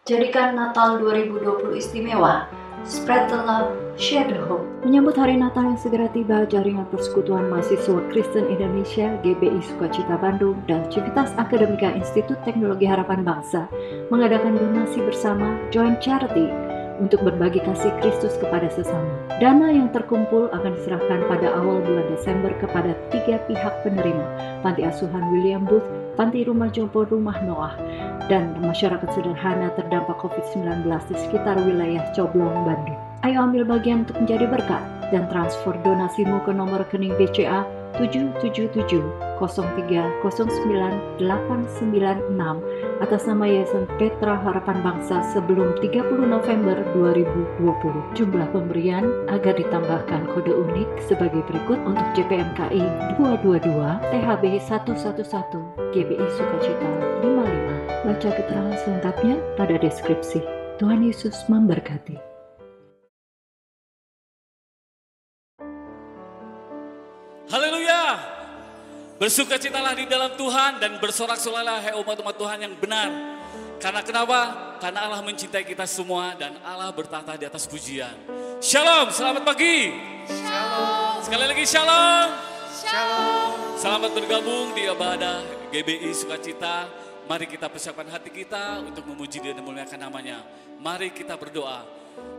Jadikan Natal 2020 istimewa. Spread the love, share the hope. Menyambut hari Natal yang segera tiba, Jaringan Persekutuan Mahasiswa Kristen Indonesia GBI Sukacita Bandung dan Civitas Akademika Institut Teknologi Harapan Bangsa mengadakan donasi bersama Joint Charity untuk berbagi kasih Kristus kepada sesama. Dana yang terkumpul akan diserahkan pada awal bulan Desember kepada 3 pihak penerima, Panti Asuhan William Booth, Panti Rumah Jompo Rumah Noah, dan masyarakat sederhana terdampak COVID-19 di sekitar wilayah Coblong, Bandung. Ayo ambil bagian untuk menjadi berkat dan transfer donasimu ke nomor rekening BCA 77703099896 atas nama Yayasan Petra Harapan Bangsa sebelum 30 November 2020. Jumlah pemberian agar ditambahkan kode unik sebagai berikut untuk JPMKI 222 THB 111 GBI Sukacita 55. Baca keterangan selengkapnya pada deskripsi. Tuhan Yesus memberkati. Haleluya. Bersukacitalah di dalam Tuhan dan bersorak-sorailah hai umat-umat Tuhan yang benar. Karena kenapa? Karena Allah mencintai kita semua dan Allah bertahta di atas pujian. Shalom, selamat pagi. Shalom. Sekali lagi shalom. Shalom. Selamat bergabung di ibadah GBI Sukacita. Mari kita persiapkan hati kita untuk memuji dan memuliakan namanya. Mari kita berdoa.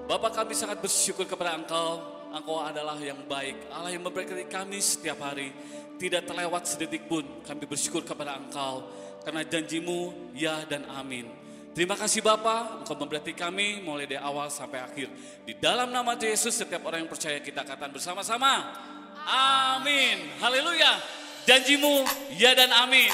Bapa, kami sangat bersyukur kepada Engkau. Engkau adalah yang baik, Allah yang memberkati kami setiap hari. Tidak terlewat sedetik pun kami bersyukur kepada Engkau. Karena janjimu ya dan amin. Terima kasih Bapa, Engkau memberkati kami mulai dari awal sampai akhir. Di dalam nama Yesus setiap orang yang percaya kita katakan bersama-sama. Amin. Haleluya. Janjimu ya dan amin.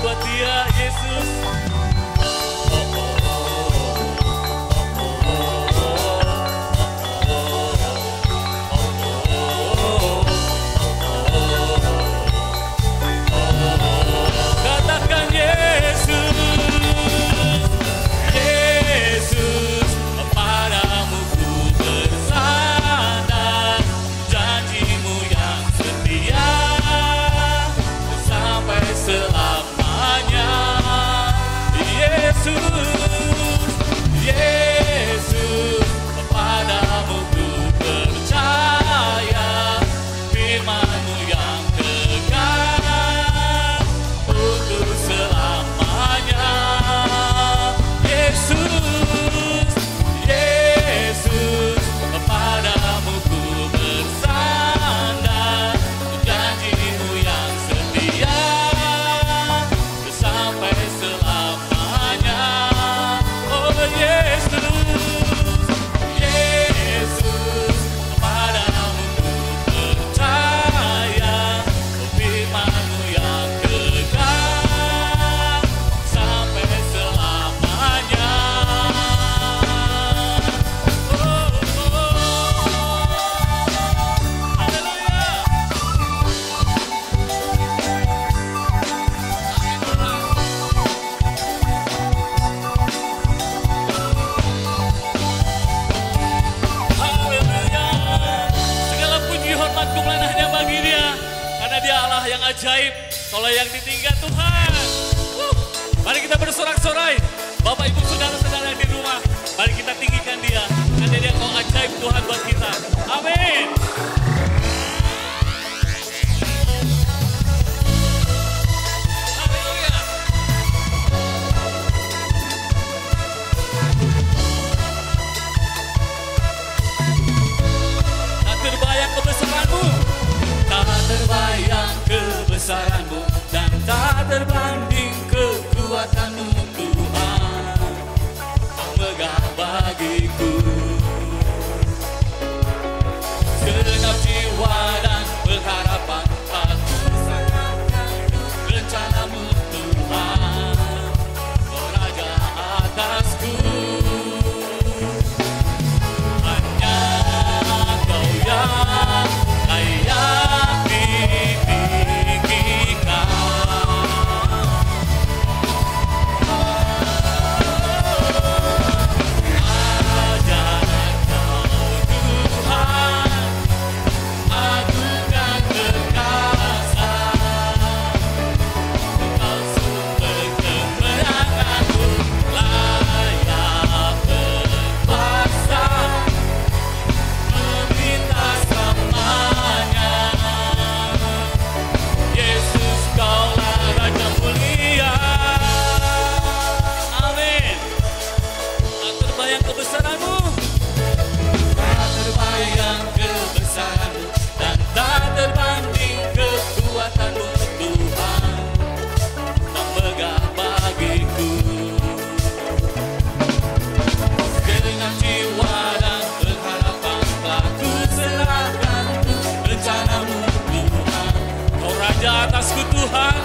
buat dia, Yesus. Allah yang ajaib, Kaulah yang ditinggal Tuhan. Mari kita bersorak-sorai. Bapak Ibu saudara-saudara di rumah, mari kita tinggikan Dia. Karena Dia Kau ajaib Tuhan buat kita. Amin. Haleluya. Tak terbayang kebesaran-Mu, tak terbayang kebesaran-Mu, dan tak terbanding kekuatan-Mu Tuhan. Kau megah bagiku segenap jiwa dan pengharapan. Aku serahkan rencana-Mu Tuhan. Kau Raja atasku, hanya Kau yang layak ditinggikan. Ajar Kau Tuhan, agung dan perkasa. Kau sumber kemenanganku, layak berkuasa. Meminta selamanya, Yesus Kaulah Raja mulia. Amin. Tak terbayang kebesaran-Mu, tak terbayang kebesaran-Mu, dan tak terbanding kekuatan-Mu Tuhan. Kau megah bagiku segenap jiwa dan pengharapan. Telah ku serahkan rencana-Mu Tuhan. Kau Raja atasku Tuhan,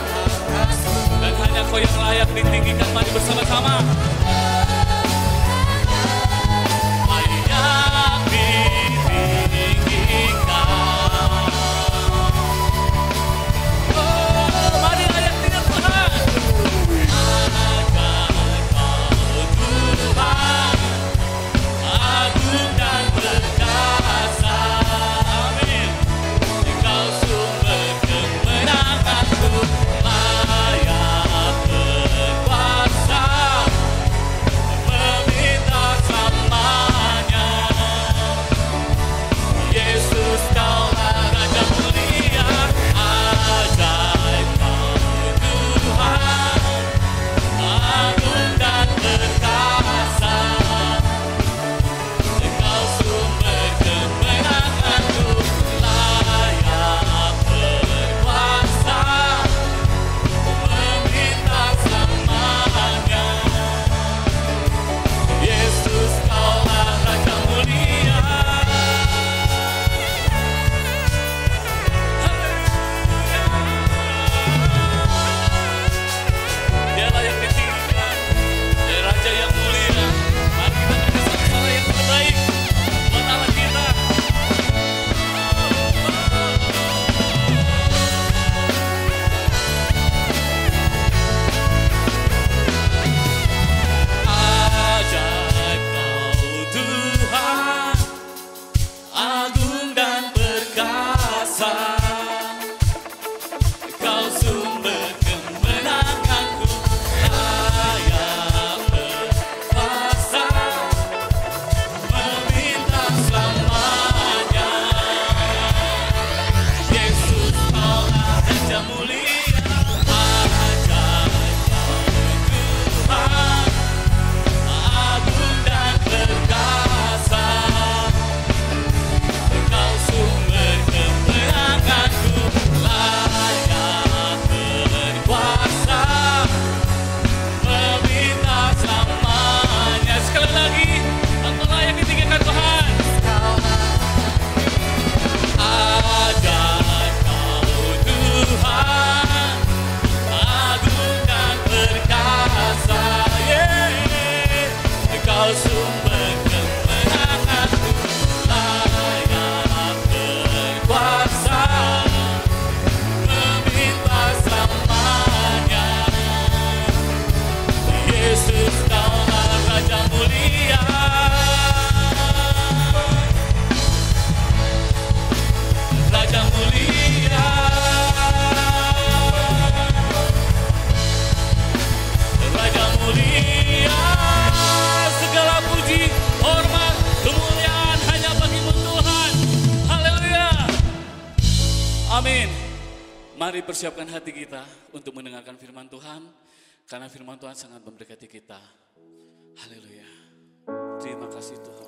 dan hanya Kau yang layak ditinggikan. Mari bersama-sama. Layak ditinggikan. Oh, mari layak tinggal Tuhan. Agar Kau Tuhan, agung dan perkasa. Amin. Kau sumber kemenanganku, layak berkuasa. Mari persiapkan hati kita untuk mendengarkan firman Tuhan, karena firman Tuhan sangat memberkati kita. Haleluya. Terima kasih Tuhan.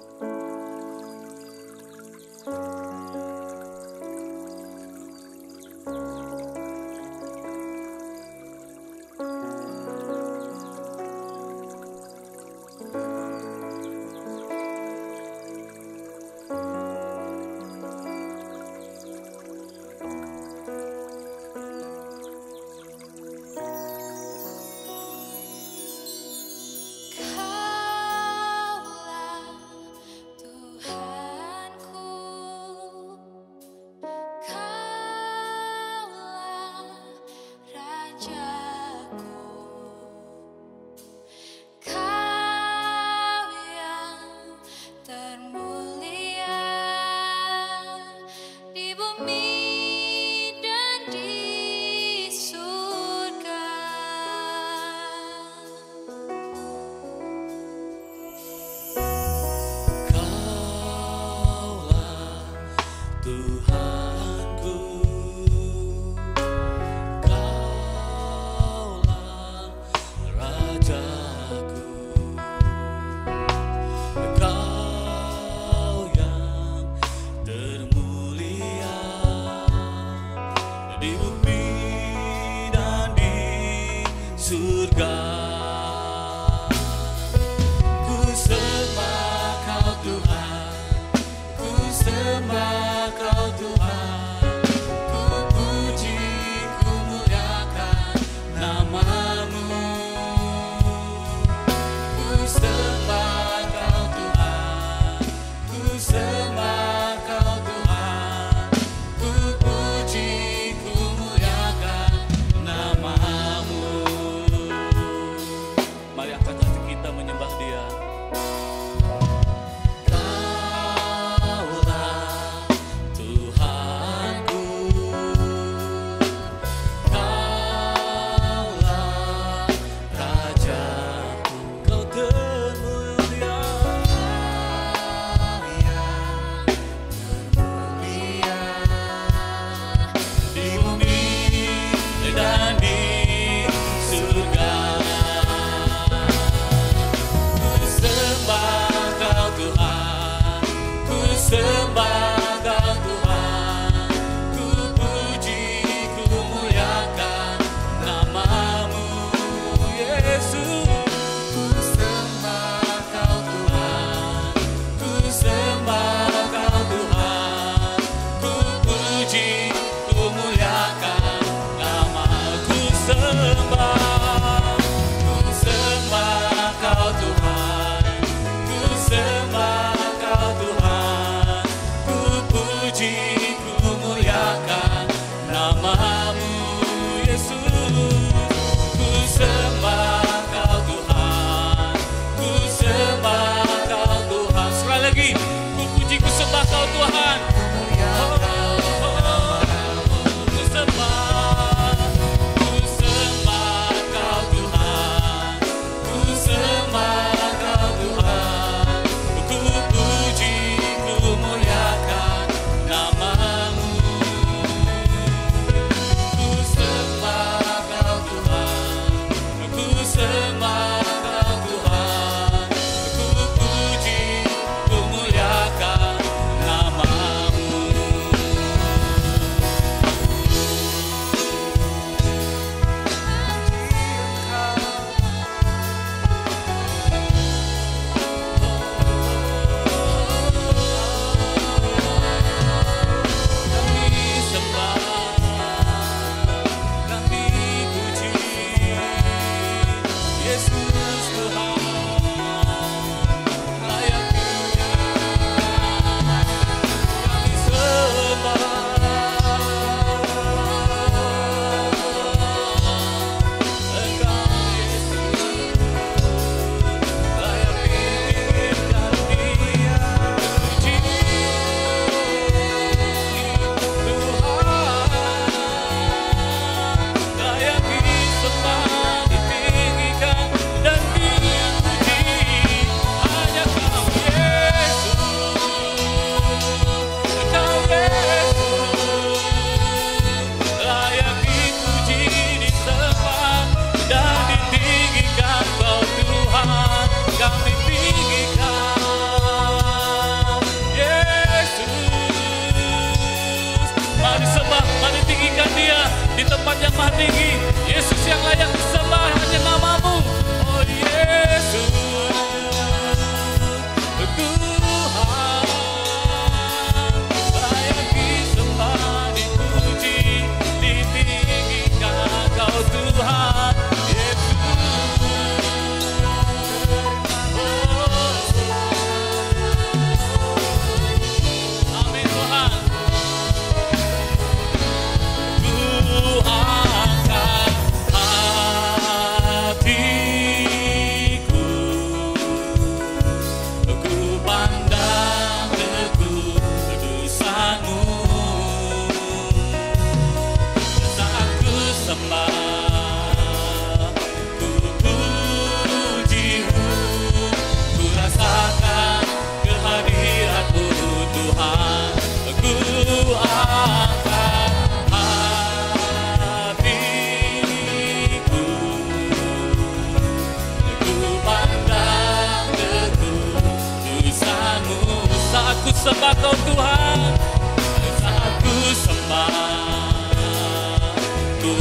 ku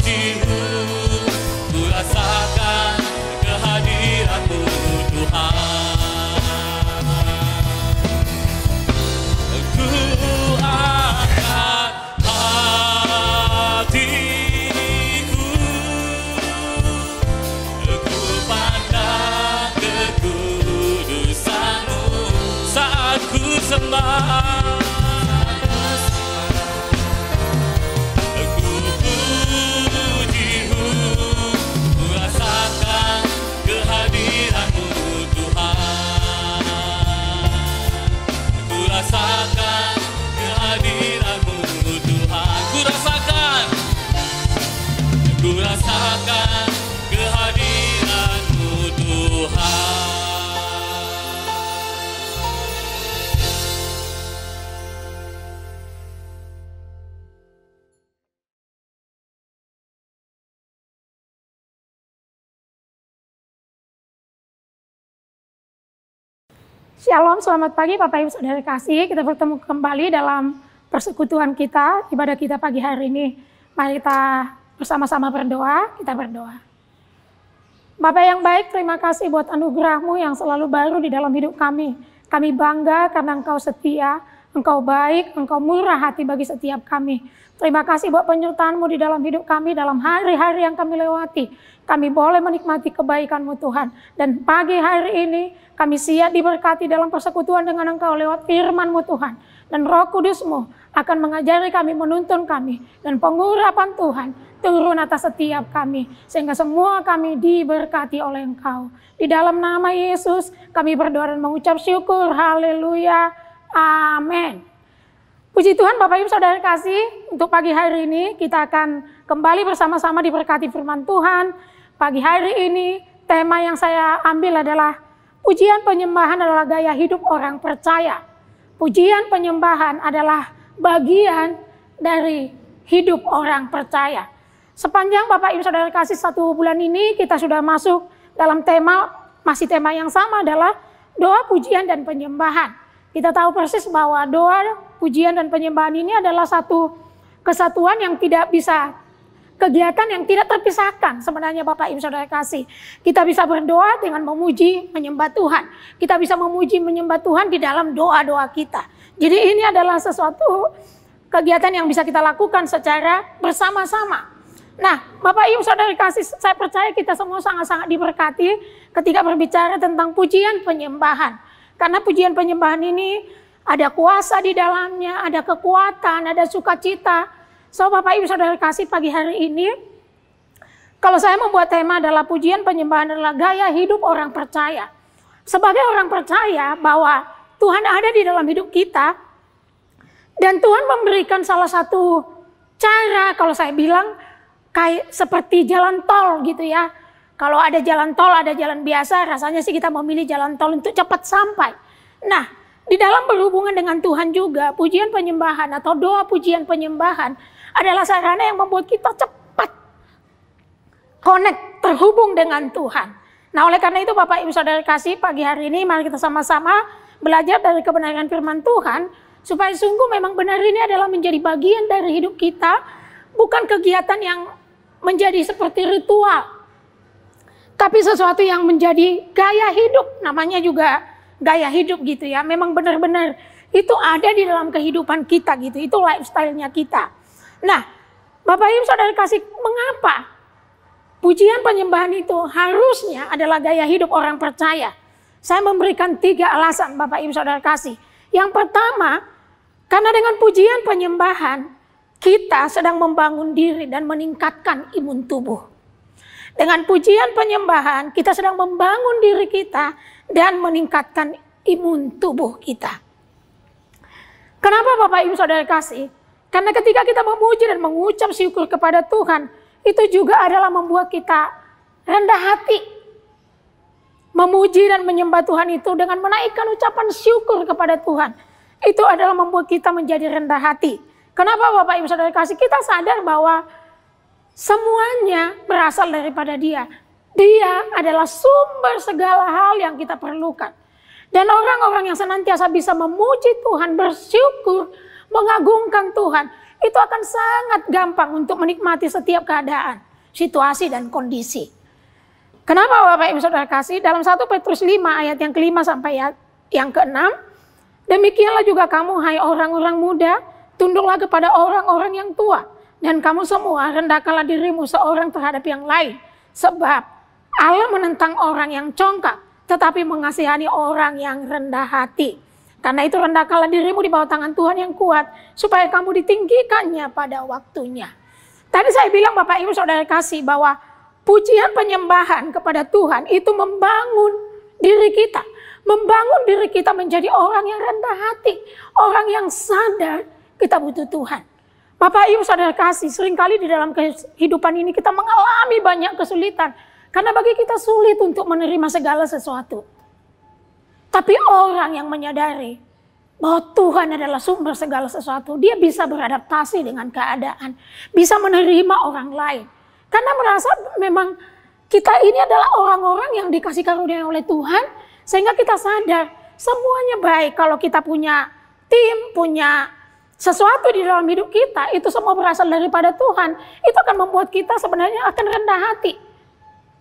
puji-Mu, ku rasakan kehadiran-Mu Tuhan. Ku angkat hatiku, ku pandang kekudusan-Mu saat ku sembah. Ku puji-Mu, ku rasakan kehadiran-Mu Tuhan. Ku rasakan kehadiran-Mu Tuhan. Ku rasakan kehadiran-Mu Tuhan. Shalom, selamat pagi Bapak Ibu Saudara kasih. Kita bertemu kembali dalam persekutuan kita, ibadah kita pagi hari ini. Mari kita bersama-sama berdoa, kita berdoa. Bapak yang baik, terima kasih buat anugerah-Mu yang selalu baru di dalam hidup kami. Kami bangga karena Engkau setia, Engkau baik, Engkau murah hati bagi setiap kami. Terima kasih buat penyertaan-Mu di dalam hidup kami, dalam hari-hari yang kami lewati. Kami boleh menikmati kebaikan-Mu Tuhan. Dan pagi hari ini kami siap diberkati dalam persekutuan dengan Engkau lewat firman-Mu Tuhan. Dan Roh Kudus-Mu akan mengajari kami, menuntun kami. Dan pengurapan Tuhan turun atas setiap kami. Sehingga semua kami diberkati oleh Engkau. Di dalam nama Yesus kami berdoa dan mengucap syukur. Haleluya. Amin. Puji Tuhan Bapak Ibu Saudara kasih, untuk pagi hari ini kita akan kembali bersama-sama diberkati firman Tuhan. Pagi hari ini tema yang saya ambil adalah pujian penyembahan adalah gaya hidup orang percaya. Pujian penyembahan adalah bagian dari hidup orang percaya. Sepanjang Bapak Ibu Saudara kasih 1 bulan ini kita sudah masuk dalam tema, masih tema yang sama adalah doa pujian dan penyembahan. Kita tahu persis bahwa doa, pujian dan penyembahan ini adalah satu kesatuan yang tidak bisa, kegiatan yang tidak terpisahkan sebenarnya Bapak Ibu Saudara kasih. Kita bisa berdoa dengan memuji, menyembah Tuhan. Kita bisa memuji, menyembah Tuhan di dalam doa-doa kita. Jadi ini adalah sesuatu kegiatan yang bisa kita lakukan secara bersama-sama. Nah, Bapak Ibu Saudara kasih, saya percaya kita semua sangat-sangat diberkati ketika berbicara tentang pujian penyembahan. Karena pujian penyembahan ini ada kuasa di dalamnya, ada kekuatan, ada sukacita. So Bapak Ibu Saudara kasih, pagi hari ini, kalau saya membuat tema adalah pujian penyembahan adalah gaya hidup orang percaya. Sebagai orang percaya bahwa Tuhan ada di dalam hidup kita, dan Tuhan memberikan salah satu cara, kalau saya bilang, kayak seperti jalan tol gitu ya. Kalau ada jalan tol, ada jalan biasa, rasanya sih kita memilih jalan tol untuk cepat sampai. Nah, di dalam berhubungan dengan Tuhan juga, pujian penyembahan atau doa pujian penyembahan adalah sarana yang membuat kita cepat connect, terhubung dengan Tuhan. Nah, oleh karena itu Bapak Ibu Saudara kasih, pagi hari ini mari kita sama-sama belajar dari kebenaran firman Tuhan, supaya sungguh memang benar ini adalah menjadi bagian dari hidup kita, bukan kegiatan yang menjadi seperti ritual. Tapi sesuatu yang menjadi gaya hidup, namanya juga gaya hidup gitu ya. Memang benar-benar itu ada di dalam kehidupan kita gitu, itu lifestyle-nya kita. Nah, Bapak Ibu Saudara kasih, mengapa pujian penyembahan itu harusnya adalah gaya hidup orang percaya? Saya memberikan 3 alasan Bapak Ibu Saudara kasih. Yang pertama, karena dengan pujian penyembahan, kita sedang membangun diri dan meningkatkan imun tubuh. Dengan pujian penyembahan, kita sedang membangun diri kita dan meningkatkan imun tubuh kita. Kenapa Bapak Ibu Saudara kasih? Karena ketika kita memuji dan mengucap syukur kepada Tuhan, itu juga adalah membuat kita rendah hati. Memuji dan menyembah Tuhan itu dengan menaikkan ucapan syukur kepada Tuhan, itu adalah membuat kita menjadi rendah hati. Kenapa Bapak Ibu Saudara kasih? Kita sadar bahwa semuanya berasal daripada Dia. Dia adalah sumber segala hal yang kita perlukan. Dan orang-orang yang senantiasa bisa memuji Tuhan, bersyukur, mengagungkan Tuhan, itu akan sangat gampang untuk menikmati setiap keadaan, situasi dan kondisi. Kenapa Bapak Ibu Saudara kasih? Dalam 1 Petrus 5 ayat yang ke-5 sampai yang ke-6, demikianlah juga kamu hai orang-orang muda, tunduklah kepada orang-orang yang tua, dan kamu semua rendahkanlah dirimu seorang terhadap yang lain, sebab Allah menentang orang yang congkak, tetapi mengasihani orang yang rendah hati. Karena itu rendahkanlah dirimu di bawah tangan Tuhan yang kuat, supaya kamu ditinggikannya pada waktunya. Tadi saya bilang Bapak Ibu Saudara kasih bahwa pujian penyembahan kepada Tuhan itu membangun diri kita. Membangun diri kita menjadi orang yang rendah hati. Orang yang sadar kita butuh Tuhan. Bapak Ibu Saudara kasih, seringkali di dalam kehidupan ini kita mengalami banyak kesulitan. Karena bagi kita sulit untuk menerima segala sesuatu. Tapi orang yang menyadari bahwa Tuhan adalah sumber segala sesuatu, dia bisa beradaptasi dengan keadaan, bisa menerima orang lain. Karena merasa memang kita ini adalah orang-orang yang dikasih karunia oleh Tuhan, sehingga kita sadar semuanya baik. Kalau kita punya tim, punya sesuatu di dalam hidup kita, itu semua berasal daripada Tuhan. Itu akan membuat kita sebenarnya akan rendah hati.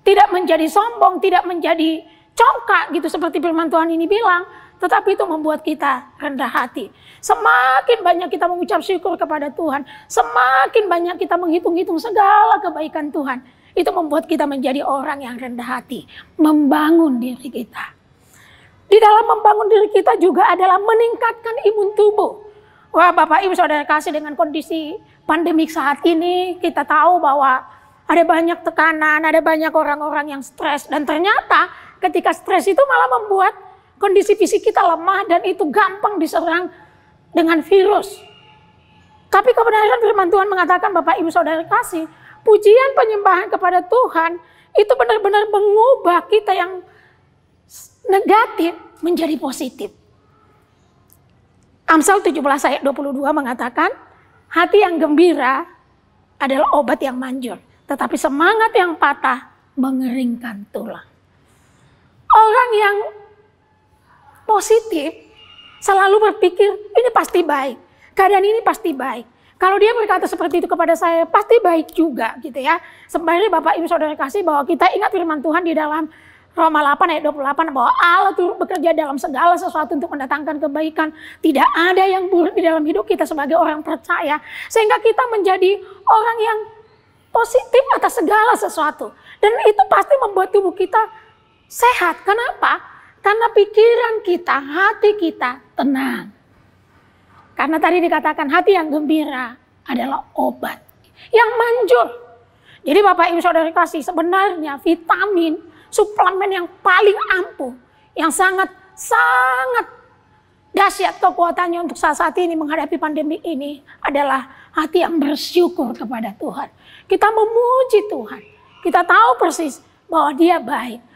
Tidak menjadi sombong, tidak menjadi congkak gitu seperti firman Tuhan ini bilang, tetapi itu membuat kita rendah hati. Semakin banyak kita mengucap syukur kepada Tuhan, semakin banyak kita menghitung-hitung segala kebaikan Tuhan, itu membuat kita menjadi orang yang rendah hati, membangun diri kita. Di dalam membangun diri kita juga adalah meningkatkan imun tubuh. Wah, Bapak Ibu Saudara kasih, dengan kondisi pandemik saat ini, kita tahu bahwa ada banyak tekanan, ada banyak orang-orang yang stres, dan ternyata ketika stres itu malah membuat kondisi fisik kita lemah dan itu gampang diserang dengan virus. Tapi kebenaran firman Tuhan mengatakan, Bapak Ibu Saudara kasih, pujian penyembahan kepada Tuhan itu benar-benar mengubah kita yang negatif menjadi positif. Amsal 17 ayat 22 mengatakan, hati yang gembira adalah obat yang manjur, tetapi semangat yang patah mengeringkan tulang. Orang yang positif selalu berpikir ini pasti baik, keadaan ini pasti baik. Kalau dia berkata seperti itu kepada saya, pasti baik juga gitu ya. Sebenarnya Bapak Ibu Saudara kasih bahwa kita ingat firman Tuhan di dalam Roma 8 ayat 28 bahwa Allah turut bekerja dalam segala sesuatu untuk mendatangkan kebaikan. Tidak ada yang buruk di dalam hidup kita sebagai orang percaya, sehingga kita menjadi orang yang positif atas segala sesuatu. Dan itu pasti membuat tubuh kita sehat. Kenapa? Karena pikiran kita, hati kita tenang. Karena tadi dikatakan hati yang gembira adalah obat yang manjur. Jadi Bapak Ibu Saudara kasih, sebenarnya vitamin, suplemen yang paling ampuh, yang sangat dahsyat kekuatannya untuk saat ini menghadapi pandemi ini adalah hati yang bersyukur kepada Tuhan. Kita memuji Tuhan. Kita tahu persis bahwa Dia baik.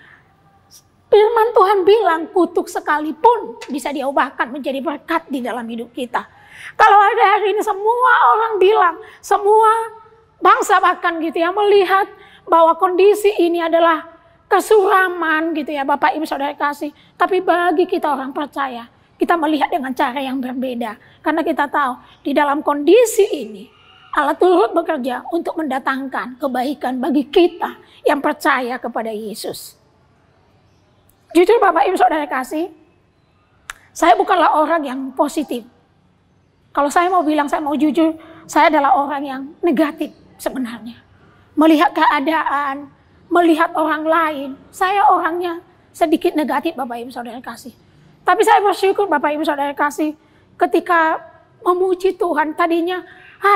Firman Tuhan bilang kutuk sekalipun bisa diubahkan menjadi berkat di dalam hidup kita. Kalau ada hari ini semua orang bilang, semua bangsa bahkan gitu ya, melihat bahwa kondisi ini adalah kesuraman gitu ya Bapak Ibu Saudara kasih. Tapi bagi kita orang percaya, kita melihat dengan cara yang berbeda. Karena kita tahu di dalam kondisi ini Allah turut bekerja untuk mendatangkan kebaikan bagi kita yang percaya kepada Yesus. Jujur Bapak Ibu Saudara kasih, saya bukanlah orang yang positif. Kalau saya mau bilang, saya mau jujur, saya adalah orang yang negatif sebenarnya. Melihat keadaan, melihat orang lain, saya orangnya sedikit negatif Bapak Ibu Saudara kasih. Tapi saya bersyukur Bapak Ibu Saudara kasih, ketika memuji Tuhan tadinya,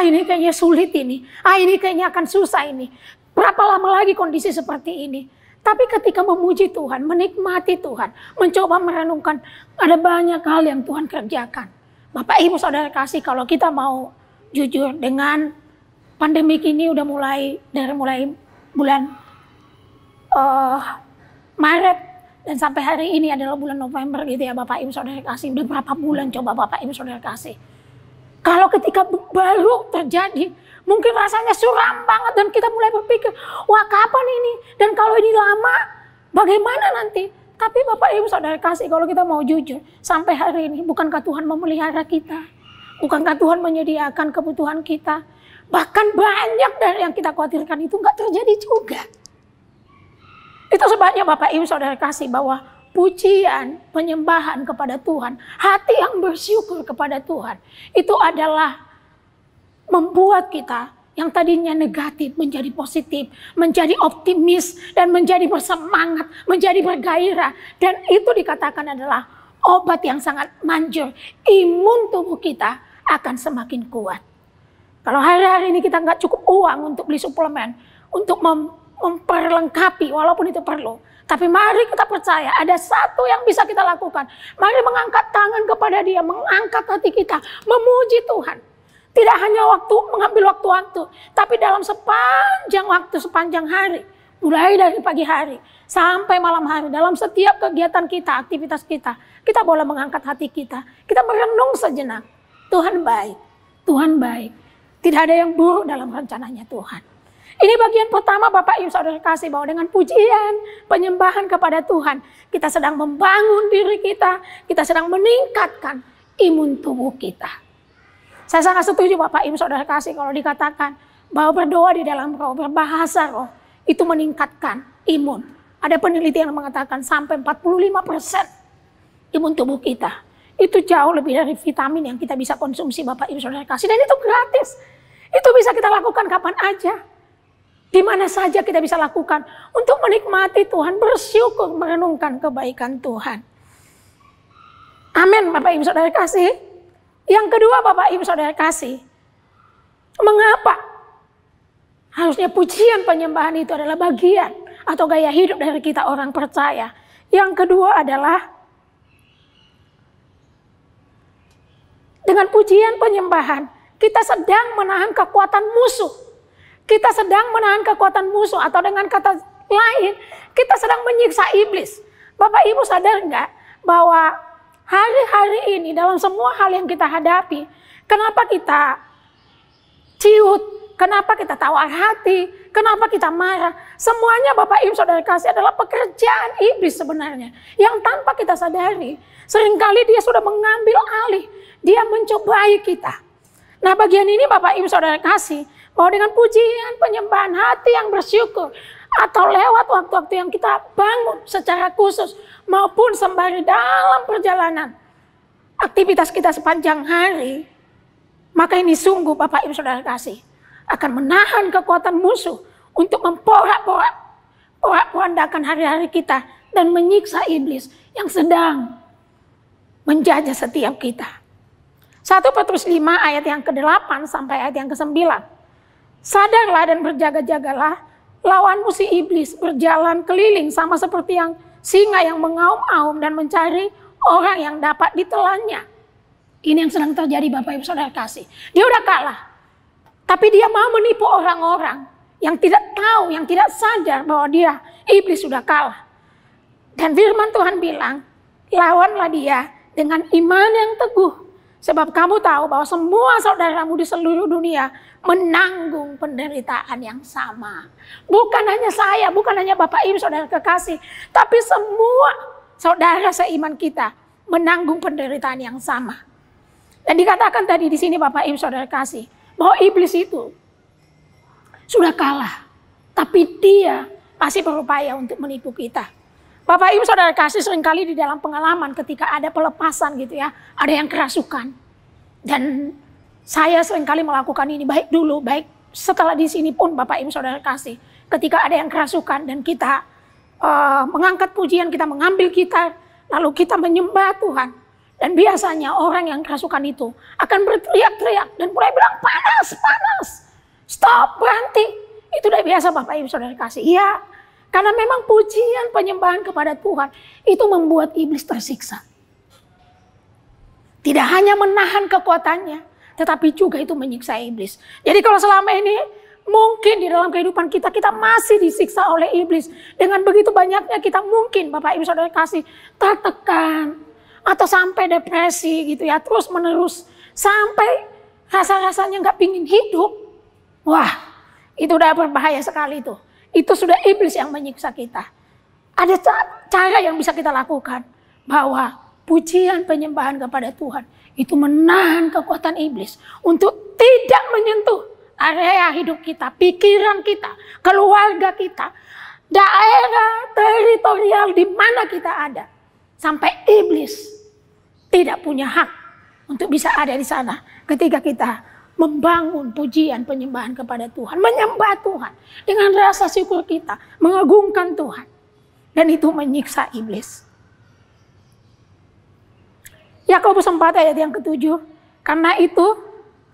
ini kayaknya sulit ini, ini kayaknya akan susah ini. Berapa lama lagi kondisi seperti ini? Tapi ketika memuji Tuhan, menikmati Tuhan, mencoba merenungkan, ada banyak hal yang Tuhan kerjakan. Bapak Ibu Saudara kasih, kalau kita mau jujur dengan pandemik ini udah mulai bulan Maret dan sampai hari ini adalah bulan November gitu ya Bapak Ibu Saudara kasih. Udah berapa bulan coba Bapak Ibu Saudara kasih. Kalau ketika baru terjadi, mungkin rasanya suram banget dan kita mulai berpikir, wah kapan ini? Dan kalau ini lama, bagaimana nanti? Tapi Bapak Ibu Saudara kasih, kalau kita mau jujur, sampai hari ini bukankah Tuhan memelihara kita? Bukankah Tuhan menyediakan kebutuhan kita? Bahkan banyak dari yang kita khawatirkan itu nggak terjadi juga. Itu sebabnya Bapak Ibu Saudara kasih bahwa pujian, penyembahan kepada Tuhan, hati yang bersyukur kepada Tuhan, itu adalah membuat kita yang tadinya negatif menjadi positif, menjadi optimis, dan menjadi bersemangat, menjadi bergairah. Dan itu dikatakan adalah obat yang sangat manjur. Imun tubuh kita akan semakin kuat. Kalau hari-hari ini kita nggak cukup uang untuk beli suplemen, untuk memperlengkapi walaupun itu perlu. Tapi mari kita percaya ada satu yang bisa kita lakukan. Mari mengangkat tangan kepada Dia, mengangkat hati kita, memuji Tuhan. Tidak hanya mengambil waktu-waktu, tapi dalam sepanjang waktu, sepanjang hari. Mulai dari pagi hari sampai malam hari, dalam setiap kegiatan kita, aktivitas kita, kita boleh mengangkat hati kita. Kita merenung sejenak. Tuhan baik, Tuhan baik. Tidak ada yang buruk dalam rencananya Tuhan. Ini bagian pertama Bapak Ibu Saudara kasih, bahwa dengan pujian, penyembahan kepada Tuhan, kita sedang membangun diri kita sedang meningkatkan imun tubuh kita. Saya sangat setuju Bapak Ibu Saudara kasih kalau dikatakan bahwa berdoa di dalam roh, berbahasa roh, itu meningkatkan imun. Ada penelitian yang mengatakan sampai 45% imun tubuh kita. Itu jauh lebih dari vitamin yang kita bisa konsumsi Bapak Ibu Saudara kasih. Dan itu gratis. Itu bisa kita lakukan kapan aja. Di mana saja kita bisa lakukan untuk menikmati Tuhan, bersyukur, merenungkan kebaikan Tuhan. Amin Bapak Ibu Saudara kasih. Yang kedua Bapak Ibu Saudara kasih, mengapa harusnya pujian penyembahan itu adalah bagian atau gaya hidup dari kita orang percaya. Yang kedua adalah dengan pujian penyembahan kita sedang menahan kekuatan musuh. Kita sedang menahan kekuatan musuh, atau dengan kata lain, kita sedang menyiksa iblis. Bapak Ibu sadar nggak bahwa hari-hari ini dalam semua hal yang kita hadapi, kenapa kita ciut, kenapa kita tawar hati, kenapa kita marah, semuanya Bapak Ibu Saudara kasih adalah pekerjaan iblis sebenarnya. Yang tanpa kita sadari, seringkali dia sudah mengambil alih, dia mencobai kita. Nah bagian ini Bapak Ibu Saudara kasih, bahwa dengan pujian, penyembahan, hati yang bersyukur, atau lewat waktu-waktu yang kita bangun secara khusus, maupun sembari dalam perjalanan aktivitas kita sepanjang hari, maka ini sungguh Bapak Ibu Saudara kasih, akan menahan kekuatan musuh untuk memporak-porandakan hari-hari kita, dan menyiksa iblis yang sedang menjajah setiap kita. 1 Petrus 5 ayat yang ke-8 sampai ayat yang ke-9. Sadarlah dan berjaga-jagalah, lawanmu si iblis berjalan keliling sama seperti yang singa yang mengaum-aum dan mencari orang yang dapat ditelannya. Ini yang sedang terjadi Bapak Ibu Saudara kasih. Dia udah kalah, tapi dia mau menipu orang-orang yang tidak tahu, yang tidak sadar bahwa dia, iblis sudah kalah. Dan firman Tuhan bilang, lawanlah dia dengan iman yang teguh. Sebab kamu tahu bahwa semua saudaramu di seluruh dunia menanggung penderitaan yang sama. Bukan hanya saya, bukan hanya Bapak Ibu Saudara kekasih, tapi semua saudara seiman kita menanggung penderitaan yang sama. Dan dikatakan tadi di sini Bapak Ibu Saudara kasih, bahwa iblis itu sudah kalah, tapi dia masih berupaya untuk menipu kita. Bapak Ibu Saudara kasih, seringkali di dalam pengalaman ketika ada pelepasan gitu ya, ada yang kerasukan. Dan saya seringkali melakukan ini baik dulu, baik setelah di sini pun Bapak Ibu Saudara kasih. Ketika ada yang kerasukan dan kita mengangkat pujian, kita mengambil gitar, lalu kita menyembah Tuhan. Dan biasanya orang yang kerasukan itu akan berteriak-teriak dan mulai bilang panas, panas, stop, berhenti. Itu udah biasa Bapak Ibu Saudara kasih. Iya. Karena memang pujian penyembahan kepada Tuhan itu membuat iblis tersiksa. Tidak hanya menahan kekuatannya, tetapi juga itu menyiksa iblis. Jadi kalau selama ini mungkin di dalam kehidupan kita, kita masih disiksa oleh iblis. Dengan begitu banyaknya kita mungkin Bapak Ibu Saudara kasih tertekan atau sampai depresi gitu ya, terus menerus. Sampai rasa-rasanya gak pingin hidup. Wah, itu udah berbahaya sekali tuh. Itu sudah iblis yang menyiksa kita. Ada cara yang bisa kita lakukan. Bahwa pujian penyembahan kepada Tuhan itu menahan kekuatan iblis untuk tidak menyentuh area hidup kita, pikiran kita, keluarga kita, daerah teritorial di mana kita ada. Sampai iblis tidak punya hak untuk bisa ada di sana ketika kita membangun pujian penyembahan kepada Tuhan, menyembah Tuhan dengan rasa syukur kita, mengagungkan Tuhan. Dan itu menyiksa iblis. Yakobus 4 ayat yang ke-7, karena itu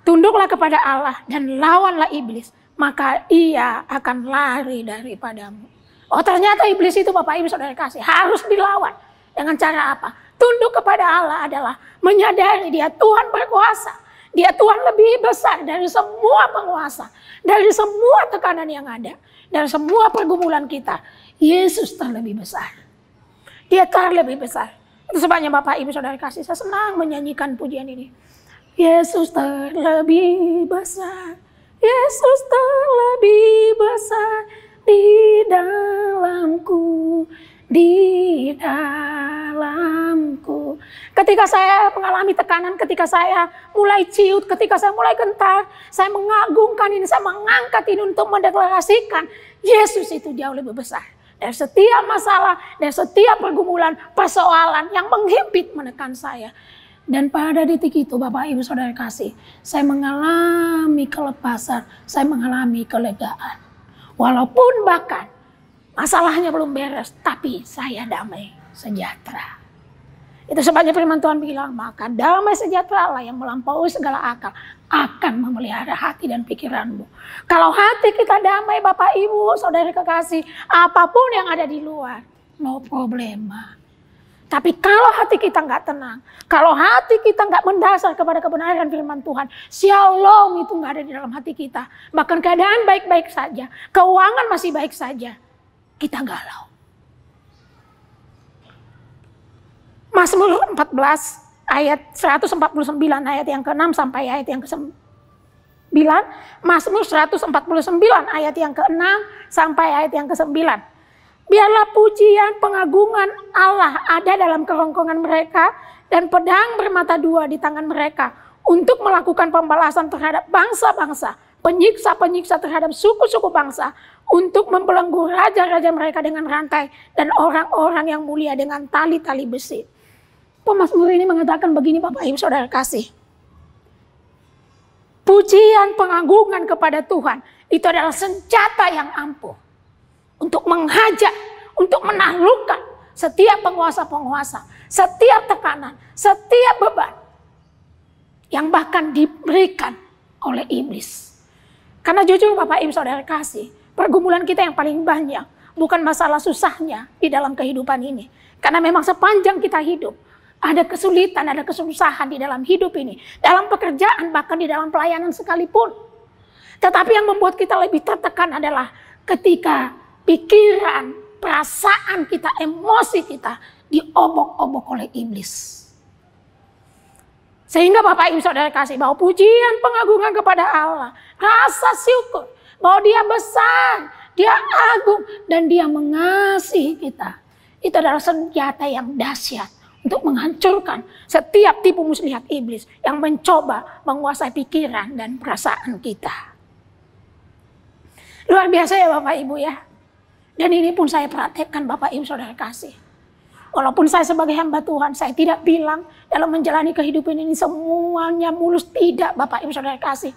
tunduklah kepada Allah dan lawanlah iblis, maka ia akan lari daripadamu. Oh, ternyata iblis itu Bapak Ibu Saudara kasih harus dilawan. Dengan cara apa? Tunduk kepada Allah adalah menyadari dia Tuhan berkuasa. Dia Tuhan lebih besar dari semua penguasa, dari semua tekanan yang ada, dari semua pergumulan kita. Yesus terlebih besar. Dia terlebih besar. Itu sebabnya Bapak Ibu Saudara kasih, saya senang menyanyikan pujian ini. Yesus terlebih besar. Yesus terlebih besar di dalamku. Di dalamku. Ketika saya mengalami tekanan, ketika saya mulai ciut, ketika saya mulai gentar, saya mengagungkan ini, saya mengangkat ini untuk mendeklarasikan Yesus itu jauh lebih besar dari setiap masalah, dari setiap pergumulan, persoalan yang menghimpit menekan saya. Dan pada detik itu Bapak Ibu Saudara kasih, saya mengalami kelepasan, saya mengalami kelegaan. Walaupun bahkan masalahnya belum beres, tapi saya damai sejahtera. Itu sebabnya firman Tuhan bilang, maka damai sejahtera Allah yang melampaui segala akal akan memelihara hati dan pikiranmu. Kalau hati kita damai Bapak Ibu, Saudara kekasih, apapun yang ada di luar, no problema. Tapi kalau hati kita nggak tenang, kalau hati kita nggak mendasar kepada kebenaran firman Tuhan, shalom itu nggak ada di dalam hati kita. Bahkan keadaan baik-baik saja, keuangan masih baik saja, kita galau. Mazmur 14 ayat 149 ayat yang ke-6 sampai ayat yang ke-9. Mazmur 149 ayat yang ke-6 sampai ayat yang ke-9. Biarlah pujian pengagungan Allah ada dalam kerongkongan mereka dan pedang bermata dua di tangan mereka untuk melakukan pembalasan terhadap bangsa-bangsa, penyiksa-penyiksa terhadap suku-suku bangsa, untuk membelenggu raja-raja mereka dengan rantai dan orang-orang yang mulia dengan tali-tali besi. Pemazmur ini mengatakan begini Bapak Ibu Saudara kasih. Pujian pengagungan kepada Tuhan itu adalah senjata yang ampuh untuk menghajar, untuk menaklukkan setiap penguasa-penguasa, setiap tekanan, setiap beban yang bahkan diberikan oleh iblis. Karena jujur Bapak Ibu Saudara kasih, pergumulan kita yang paling banyak bukan masalah susahnya di dalam kehidupan ini. Karena memang sepanjang kita hidup, ada kesulitan, ada kesusahan di dalam hidup ini. Dalam pekerjaan, bahkan di dalam pelayanan sekalipun. Tetapi yang membuat kita lebih tertekan adalah ketika pikiran, perasaan kita, emosi kita diobok-obok oleh iblis. Sehingga Bapak Ibu Saudara kasih bahwa pujian pengagungan kepada Allah, rasa syukur bahwa dia besar, dia agung, dan dia mengasihi kita. Itu adalah senjata yang dahsyat untuk menghancurkan setiap tipu muslihat iblis yang mencoba menguasai pikiran dan perasaan kita. Luar biasa ya Bapak Ibu ya. Dan ini pun saya praktekkan Bapak Ibu Saudara kasih. Walaupun saya sebagai hamba Tuhan, saya tidak bilang dalam menjalani kehidupan ini semuanya mulus, tidak Bapak Ibu Saudara kasih.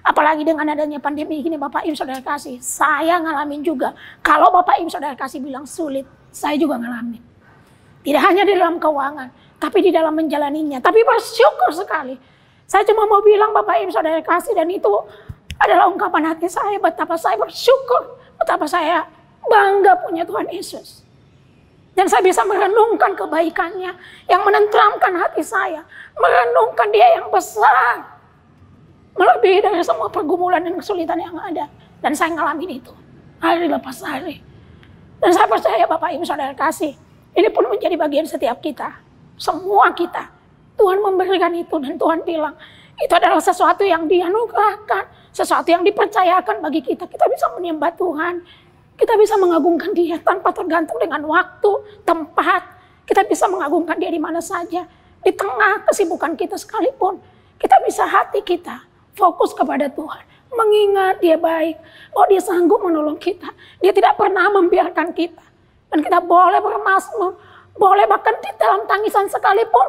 Apalagi dengan adanya pandemi ini Bapak Ibu Saudara kasih, saya ngalamin juga. Kalau Bapak Ibu Saudara kasih bilang sulit, saya juga ngalamin. Tidak hanya di dalam keuangan, tapi di dalam menjalaninya. Tapi bersyukur sekali. Saya cuma mau bilang Bapak Ibu Saudara kasih, dan itu adalah ungkapan hati saya, betapa saya bersyukur, betapa saya bangga punya Tuhan Yesus. Dan saya bisa merenungkan kebaikannya yang menenteramkan hati saya. Merenungkan dia yang besar. Melebihi dari semua pergumulan dan kesulitan yang ada. Dan saya ngalamin itu hari lepas hari. Dan saya percaya Bapak Ibu Saudara kasih, ini pun menjadi bagian setiap kita. Semua kita. Tuhan memberikan itu dan Tuhan bilang, itu adalah sesuatu yang dianugerahkan. Sesuatu yang dipercayakan bagi kita. Kita bisa menyembah Tuhan. Kita bisa mengagungkan dia tanpa tergantung dengan waktu, tempat, Kita bisa mengagungkan Dia di mana saja. Di tengah kesibukan kita sekalipun, kita bisa hati kita fokus kepada Tuhan. Mengingat Dia baik, oh Dia sanggup menolong kita. Dia tidak pernah membiarkan kita. Dan kita boleh bermasmur, boleh bahkan di dalam tangisan sekalipun.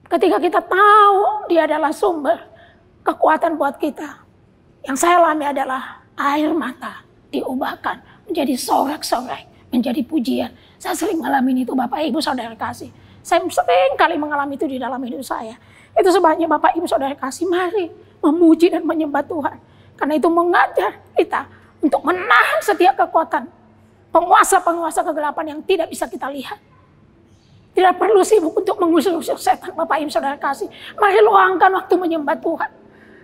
Ketika kita tahu Dia adalah sumber kekuatan buat kita. Yang saya alami adalah air mata diubahkan menjadi sorak-sorai, menjadi pujian. Saya sering mengalami itu Bapak Ibu Saudara kasih. Saya sering kali mengalami itu di dalam hidup saya. Itu sebabnya Bapak Ibu Saudara kasih, mari memuji dan menyembah Tuhan. Karena itu mengajar kita untuk menahan setiap kekuatan penguasa-penguasa kegelapan yang tidak bisa kita lihat. Tidak perlu sibuk untuk mengusir-usir setan Bapak Ibu Saudara kasih. Mari luangkan waktu menyembah Tuhan.